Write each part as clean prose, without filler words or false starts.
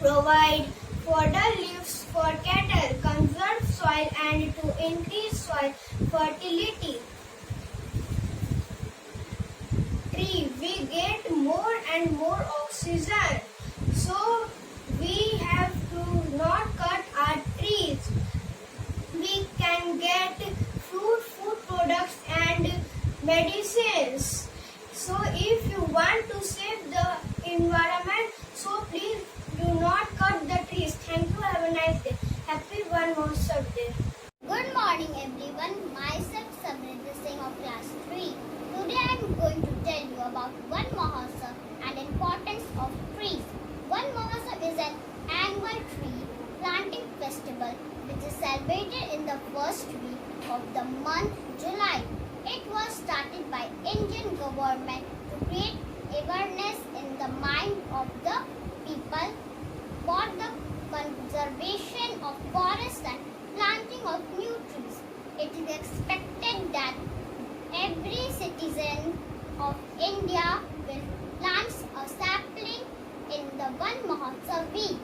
provide fodder leaves for cattle, conserve soil and to increase soil fertility. Tree, we get more and more oxygen, so we have to not cut our trees. We can get food products and medicines. So if you want to save the environment, so please do not cut the trees. Thank you. Have a nice day. Happy One Mahotsav Day. Good morning everyone. Myself Samriddhi Singh of class 3. Today I am going to tell you about One Mahotsav and importance of trees. One Mahotsav is an annual tree planting festival which is celebrated in the first week of the month July. It was started by Indian government to create awareness in the mind of the people for the conservation of forests and planting of new trees. It is expected that every citizen of India will plant a sapling in the One Mahotsav week.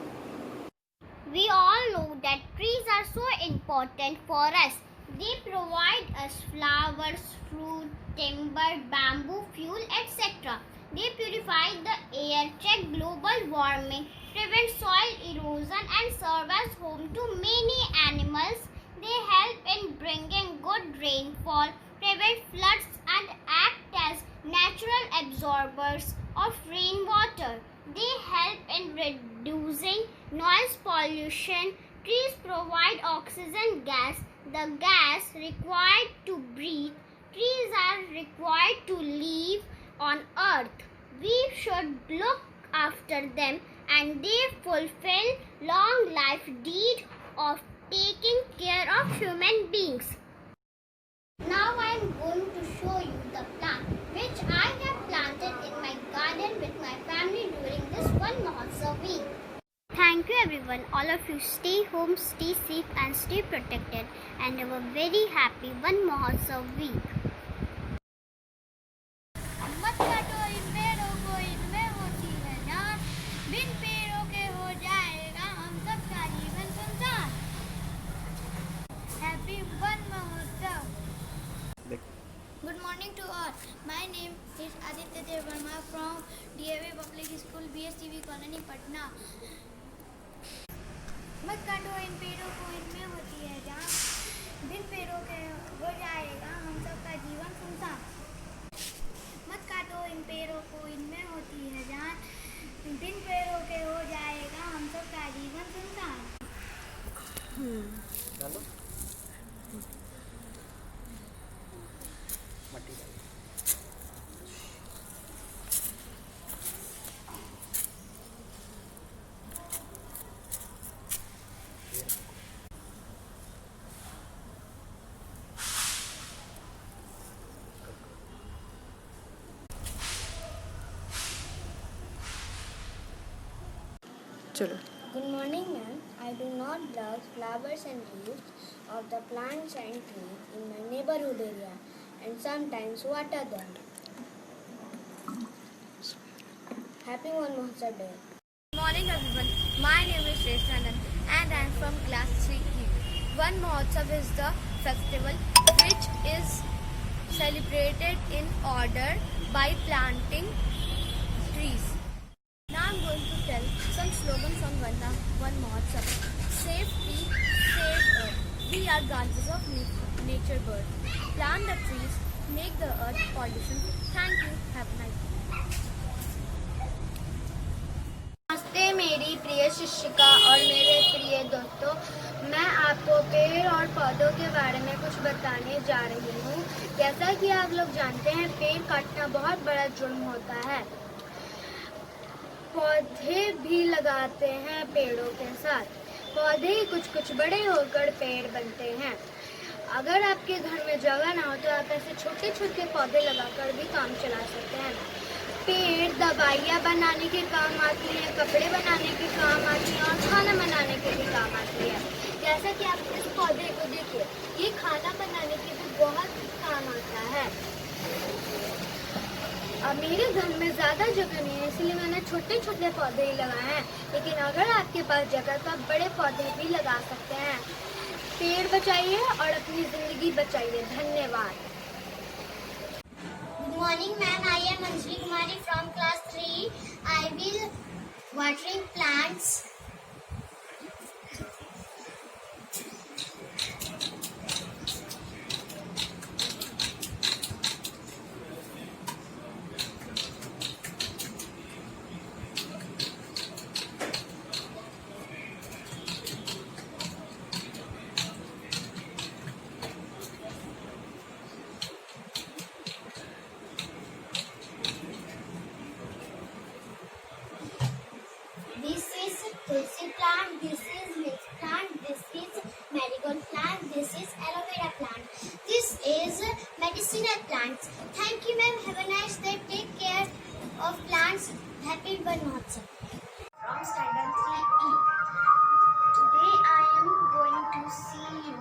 We all know that trees are so important for us. They provide us flowers, fruit, timber, bamboo, fuel, etc. They purify the air, check global warming, prevent soil erosion and serve as home to many animals. They help in bringing good rainfall, prevent floods and act as natural absorbers of rainwater. They help in reducing noise pollution. Trees provide oxygen gas, the gas required to breathe. Trees are required to live on earth. We should look after them and they fulfill long life deed of taking care of human beings. Now I am going to show you the plant which I have planted in my garden with my family during this One Mahotsav week. Thank you everyone. All of you stay home, stay safe and stay protected and have a very happy One Mahotsav week. मत काटो इन पेड़ों को, इनमें होती है जान। बिन पेड़ों के हो जाएगा हम सबका जीवन सुनसान। हैप्पी वन महोत्सव। Good morning to all. My name is Aditya Dev Verma from DAV Public School, BSTV Colony, Patna. मत काटो इन पेड़ों को, इनमें होती है जान। बिन पेड़ों के हो जाएगा हम सबका जीवन सुनसान। मत काटो इन पेड़ों को, इनमें होती है जान। बिन पेड़ों के हो जाएगा हम सबका जीवन सुनसान। Good morning, ma'am. I do not love flowers and leaves of the plants and trees in my neighborhood area and sometimes water them. Happy One Mahotsav Day. Good morning everyone. My name is Shreshanand and I am from class 3E. One Mahotsav is the festival which is celebrated in order by planting trees. Now I am going to tell some slogans on One Mahotsav. Save tree, save earth. We are branches of nature bird. Plant the trees, make the earth pollution. Thank you. Have a nice day. नमस्ते मेरी प्रिय शिक्षिका और मेरे प्रिय दोस्तों, मैं आपको पेड़ और पौधों के बारे में कुछ बताने जा रही हूँ। जैसा कि आप लोग जानते हैं, पेड़ काटना बहुत बड़ा जुर्म होता है। पौधे भी लगाते हैं पेड़ों के साथ। पौधे कुछ बड़े होकर पेड़ बनते हैं। अगर आपके घर में जगह ना हो तो आप ऐसे छोटे छोटे पौधे लगाकर भी काम चला सकते हैं। पेड़ दवाइयाँ बनाने के काम आती हैं, कपड़े बनाने के काम आती हैं और खाना बनाने के भी काम आती है। जैसा कि आप इस पौधे को देखिए, ये खाना बनाने के भी बहुत काम आता है। अब मेरे घर में ज़्यादा जगह नहीं है, इसलिए मैंने छोटे छोटे पौधे ही लगाए हैं। लेकिन अगर आपके पास जगह तो आप बड़े पौधे भी लगा सकते हैं। पेड़ बचाइए और अपनी ज़िंदगी बचाइए। धन्यवाद। Good morning, ma'am. I am Anjali Kumari from class 3. I will watering plants. This is tulsi plant, this is milk plant, this is marigold plant, this is aloe vera plant. This is medicinal plants. Thank you, ma'am. Have a nice day. Take care of plants. Happy Van Mahotsav. From standard 3E. Today I am going to see you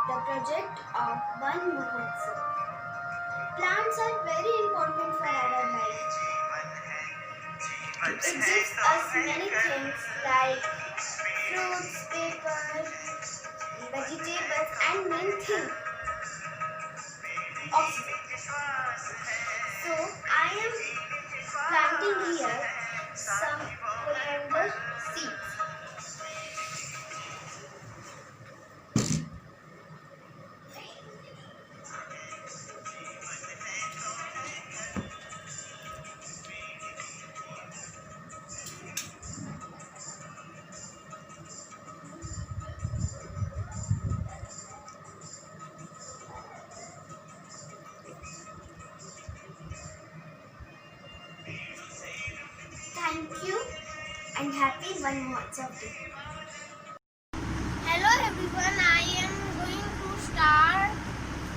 the project of Van Mahotsav. Plants are very important for our life. It gives us many things like fruits, paper, vegetables and many things. Oxygen. So I am planting here some coriander seeds. Thank you and happy Van Mahotsav Day. Hello everyone, I am going to start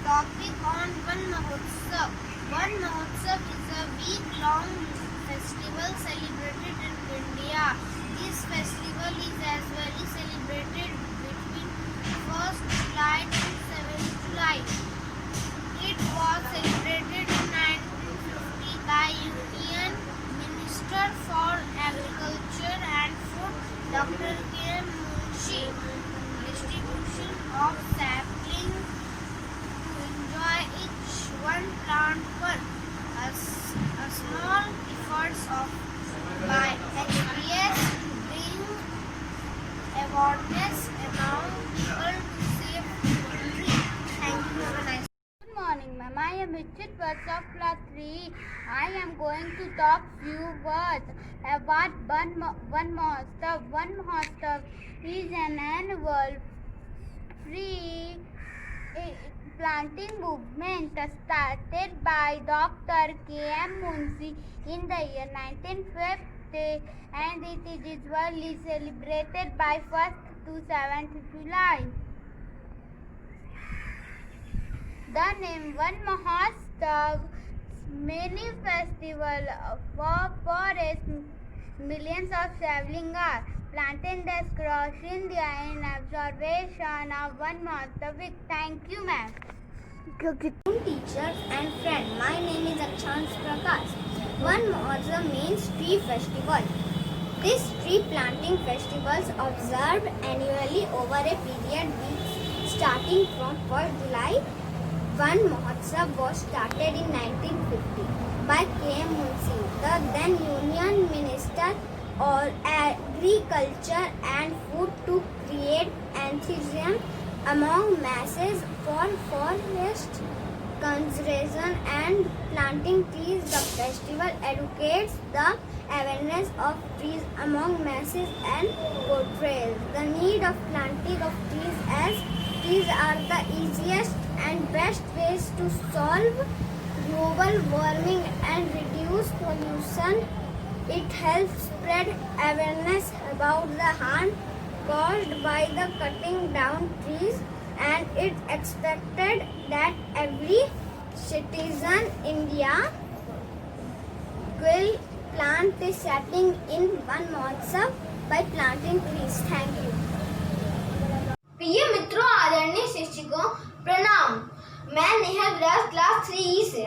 topic on Van Mahotsav. Van Mahotsav is a week-long festival celebrated in India. This festival is usually celebrated between 1st July to 7th July. It was celebrated in 1950 by Union Minister for Agriculture and Food, Dr. K. Munshi. Distribution of saplings to enjoy each one plant per. A small efforts of by HBS to bring awareness among people to save the tree. Thank you. Have a nice day. Good morning, ma'am. I am Richard Watts of class 3. I am going to talk few words about Van Mahotsav. Van Mahotsav is an annual free planting movement started by Dr. K.M. Munshi in the year 1950, and it is usually celebrated by 1st to 7th July. The name Van Mahotsav many festivals for millions of saplings are planted across India in observation of Van Mahotsav week. Thank you, ma'am. Teachers and friends, my name is Akshans Prakash. Van Mahotsav means tree festival. This tree planting festival is observed annually over a period weeks starting from 1st July. Van Mahotsav was started in 1950 by K.M. Munshi, the then Union Minister of Agriculture and Food, to create enthusiasm among masses for forest conservation and planting trees. The festival educates the awareness of trees among masses and portrays the need of planting of trees, as trees are the easiest and best ways to solve global warming and reduce pollution. It helps spread awareness about the harm caused by the cutting down trees, and it's expected that every citizen in India will plant a sapling in Van Mahotsav by planting trees. Thank you. प्रिय मित्रों, आदरणीय शिक्षकों, प्रणाम। मैं नेहा व्यास class 3E से।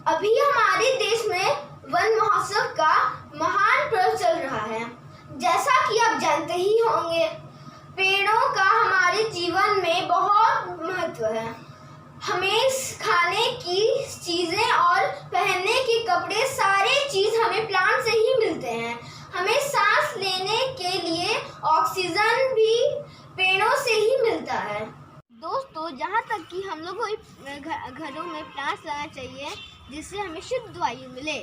अभी हमारे देश में वन महोत्सव का महान पर्व चल रहा है। जैसा कि आप जानते ही होंगे, पेड़ों का हमारे जीवन में बहुत महत्व है। हमें खाने की चीजें और पहनने के कपड़े, सारे चीज हमें प्लांट से ही मिलते हैं। हमें सांस लेने के लिए ऑक्सीजन भी पेड़ों से ही मिलता है। दोस्तों, जहाँ तक कि हम लोग को घरों में प्लांट्स लगाना चाहिए जिससे हमें शुद्ध वायु मिले।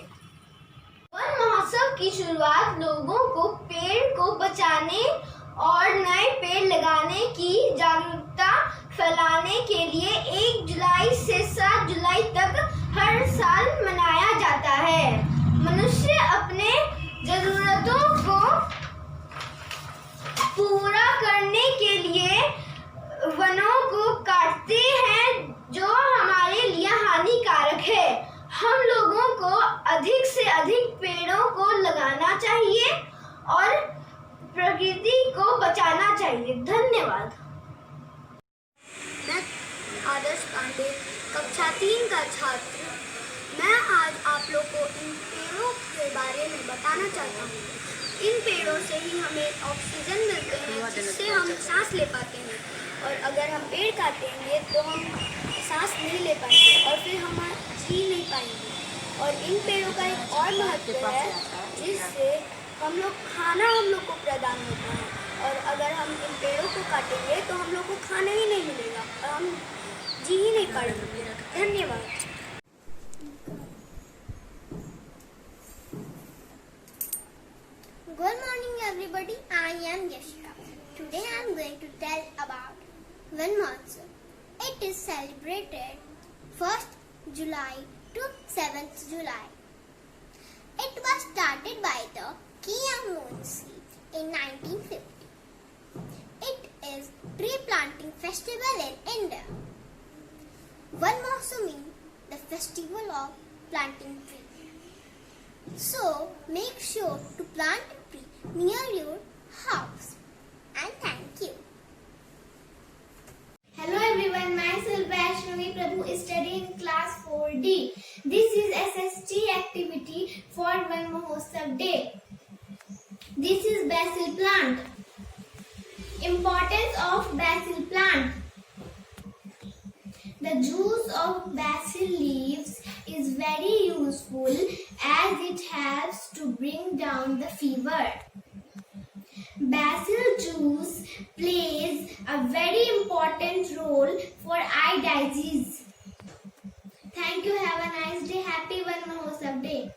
वन महोत्सव की शुरुआत लोगों को पेड़ को बचाने और नए पेड़ लगाने की जागरूकता फैलाने के लिए 1 जुलाई से 7 जुलाई तक हर साल मनाया जाता है। मनुष्य अपने जरूरतों को पूरा करने के लिए वनों को काटते हैं जो हमारे लिए हानिकारक है। हम लोगों को अधिक से अधिक पेड़ों को लगाना चाहिए और प्रकृति को बचाना चाहिए। धन्यवाद। मैं आदर्श पांडे, कक्षा 3 का छात्र। मैं आज आप लोग को इन पेड़ों के बारे में बताना चाहता हूँ। इन पेड़ों से ही हमें ऑक्सीजन मिलते हैं जिससे हम सांस ले पाते हैं, और अगर हम पेड़ काटेंगे तो हम सांस नहीं ले पाएंगे और फिर हम जी नहीं पाएंगे। और इन पेड़ों का एक और महत्व है जिससे हम लोग को प्रदान होता है, और अगर हम इन पेड़ों को काटेंगे तो हम लोग को खाना ही नहीं मिलेगा और हम जी ही नहीं पाएंगे। धन्यवाद। Good morning everybody, I am Yashika. Today I am going to tell about Van Mahotsav. It is celebrated 1st July to 7th July. It was started by the Kiyamunsi in 1950. It is tree planting festival in India. Van Mahotsav means the festival of planting trees. So make sure to plant a tree near your house. And thank you. Hello everyone, myself Vaishnavi Prabhu is studying class 4D. This is SST activity for Van Mahotsav Day. This is basil plant. Importance of basil plant. The juice of basil leaves is very useful as it helps to bring down the fever. Basil juice plays a very important role for eye disease. Thank you. Have a nice day. Happy Van Mahotsav Day.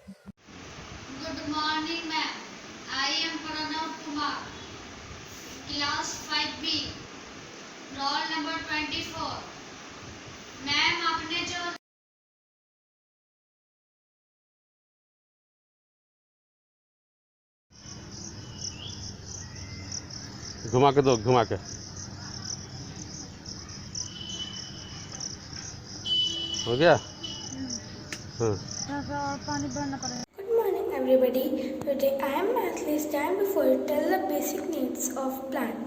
Good morning, ma'am. I am Pranav Kumar, class 5B, roll number 24. Ma'am, आपने जो घुमा के दो, घुमा के हो गया। हाँ। Good morning everybody. Today I am Ashley stand before you tell the basic needs of plant,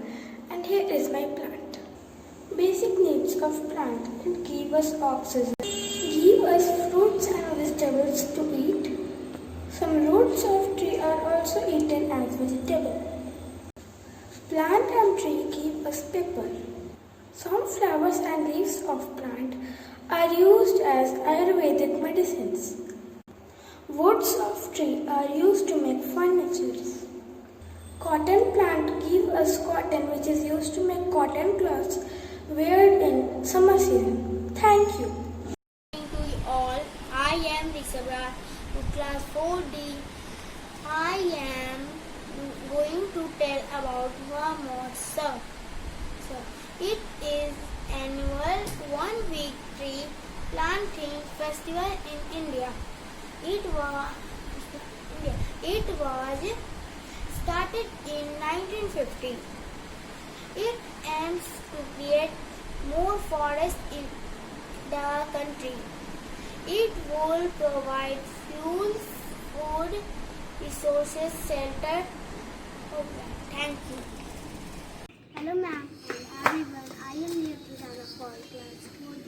and here is my plant. Basic needs of plant: it give us oxygen, give us fruits and vegetables to eat. Some roots of tree are also eaten as vegetable. Plant and tree give us paper. Some flowers and leaves of plant are used as Ayurvedic medicines. Woods of tree are used to make furniture. Cotton plant give us cotton, which is used to make cotton clothes wear in summer season. Thank you. To you all, I am Rishabha, class 4D. I am going to tell about Van Mahotsav. It is annual 1-week tree planting festival in India. It was started in 1950. It aims to create more forests in the country. It will provide fuel, food, resources, shelter. Okay, thank you. Hello ma'am and everyone, I am Nirvana for class 4D,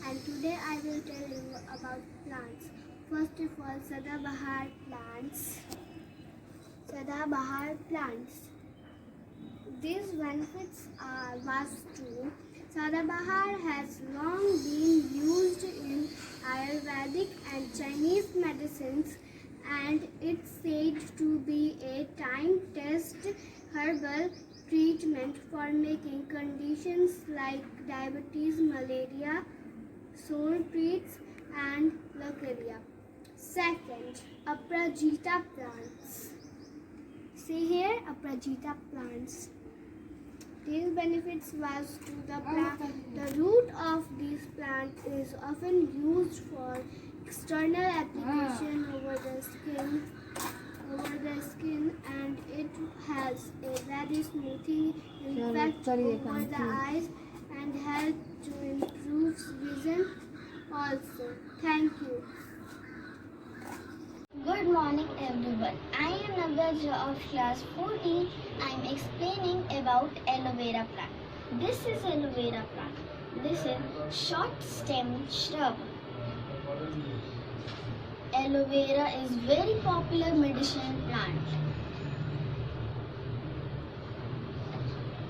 and today I will tell you about plants. First of all, Sadabahar plants. Sadabahar plants. These benefits are vastu. Sadabahar has long been used in Ayurvedic and Chinese medicines, and it's said to be a time-tested herbal treatment for making conditions like diabetes, malaria, sore throats, and leukemia. Second, Aprajita plants. See here, Aprajita plants. These benefits was to the plant. The root of this plant is often used for external application over the skin, and it has a very smoothing effect over the eyes and help to improve vision also. Thank you. Good morning everyone. I am Navya of class 4D. I am explaining about aloe vera plant. This is aloe vera plant. This is short stem shrub. Aloe vera is very popular medicinal plant.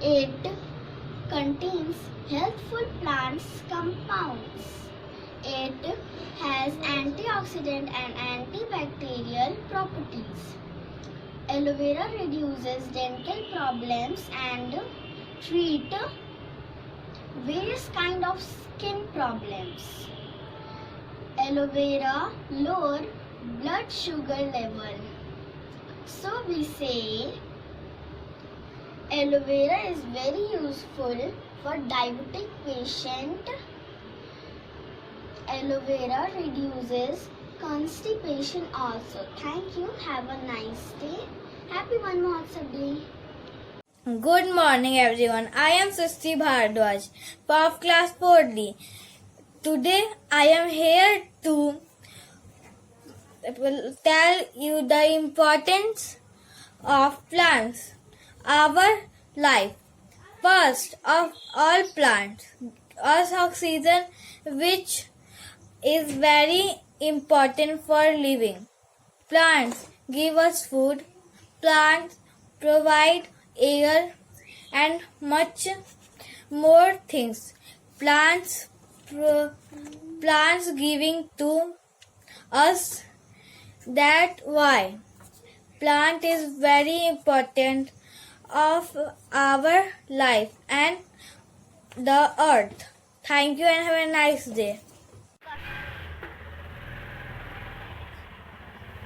It contains healthful plants compounds. It has antioxidant and antibacterial properties. Aloe vera reduces dental problems and treat various kind of skin problems. Aloe vera lower blood sugar level. So we say aloe vera is very useful for diabetic patient. Aloe vera reduces constipation also. Thank you. Have a nice day. Happy One Mahotsav Day. Good morning everyone. I am Srishti Bhardwaj of class 4D. Today I am here to tell you the importance of plants, our life. First of all, plants us oxygen, which is very important for living. Plants give us food, plants provide air and much more things. Plants giving to us. That why plant is very important of our life and the earth. Thank you and have a nice day.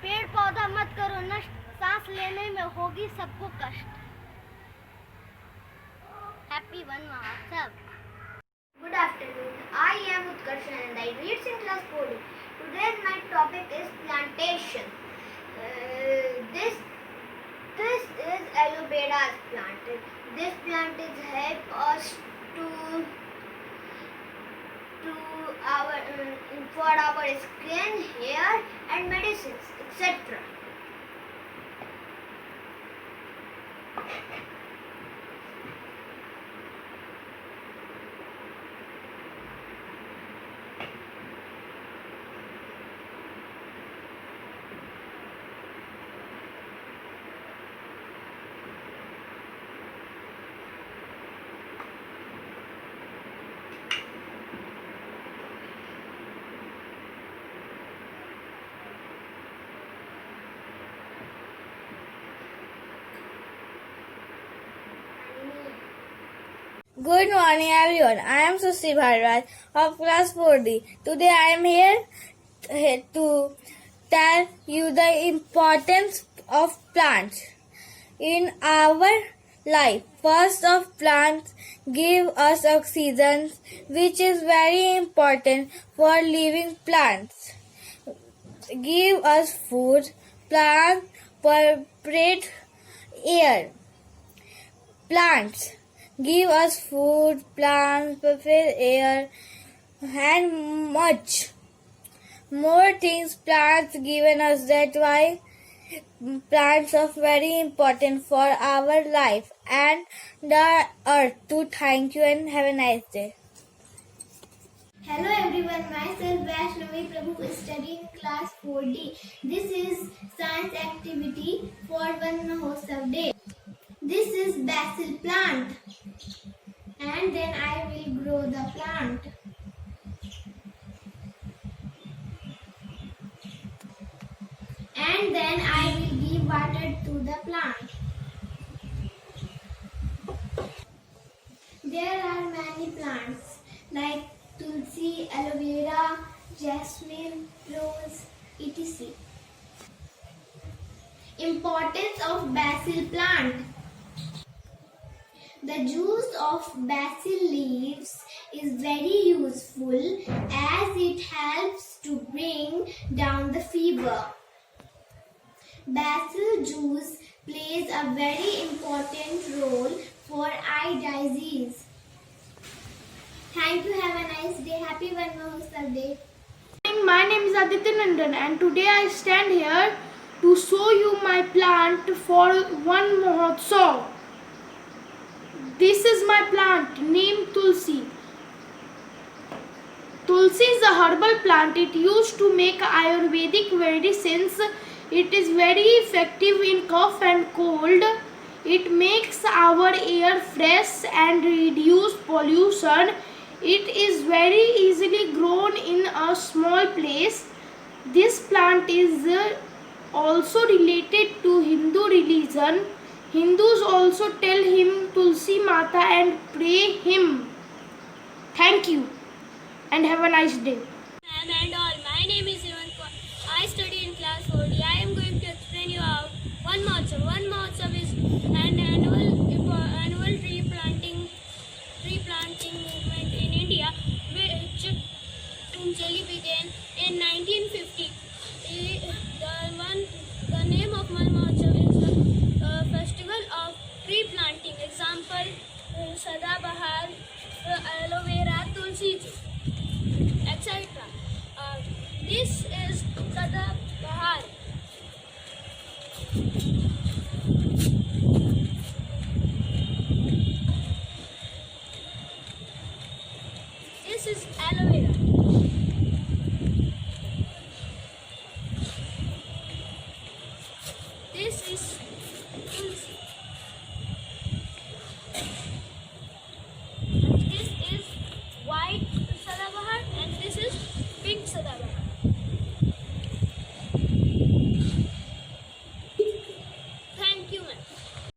पेड़ पौधा मत करो नष्ट, सांस लेने में होगी सबको कष्ट. Happy One Mahotsav. Good afternoon. I am Utkarsh and I read in class 4D. Today's my topic is plantation. This is aloe vera plant. This plant is help us to our for our skin, hair, and medicines, etc. Good morning everyone. I am Srishti Bhardwaj of class 4D. Today I am here to tell you the importance of plants in our life. First of plants give us oxygen, which is very important for living. Plants give us food. Plants provide air. Plants give us food, plants provide air, and much more things plants given us. That why plants are very important for our life and the earth. To thank you and have a nice day. Hello everyone, myself Vaishnavi Prabhu is studying class 4D. This is science activity for One Mahotsav day. This is basil plant and then I will grow the plant. And then I will give water to the plant. There are many plants like tulsi, aloe vera, jasmine, rose, etc. Importance of basil plant. The juice of basil leaves is very useful as it helps to bring down the fever. Basil juice plays a very important role for eye disease. Thank you. Have a nice day. Happy One Mahotsav Day. My name is Aditya Nandan and today I stand here to show you my plant for One Mahotsav. This is my plant named Tulsi. Tulsi is a herbal plant. It used to make Ayurvedic medicines. It is very effective in cough and cold. It makes our air fresh and reduce pollution. It is very easily grown in a small place. This plant is also related to Hindu religion. Hindus also tell him Tulsi Mata and pray him. Thank you and have a nice day. And all. My name is Ivan Kaur. I study in class 4D. I am going to explain you about One Mahotsav. One Mahotsav is an annual tree planting movement in India, which initially began in 1950. The name of One Mahotsav is the festival of tree planting. Example: Sada Bahar, aloe vera, tulsi, etc. This is Sada Bahar. This is aloe vera. This is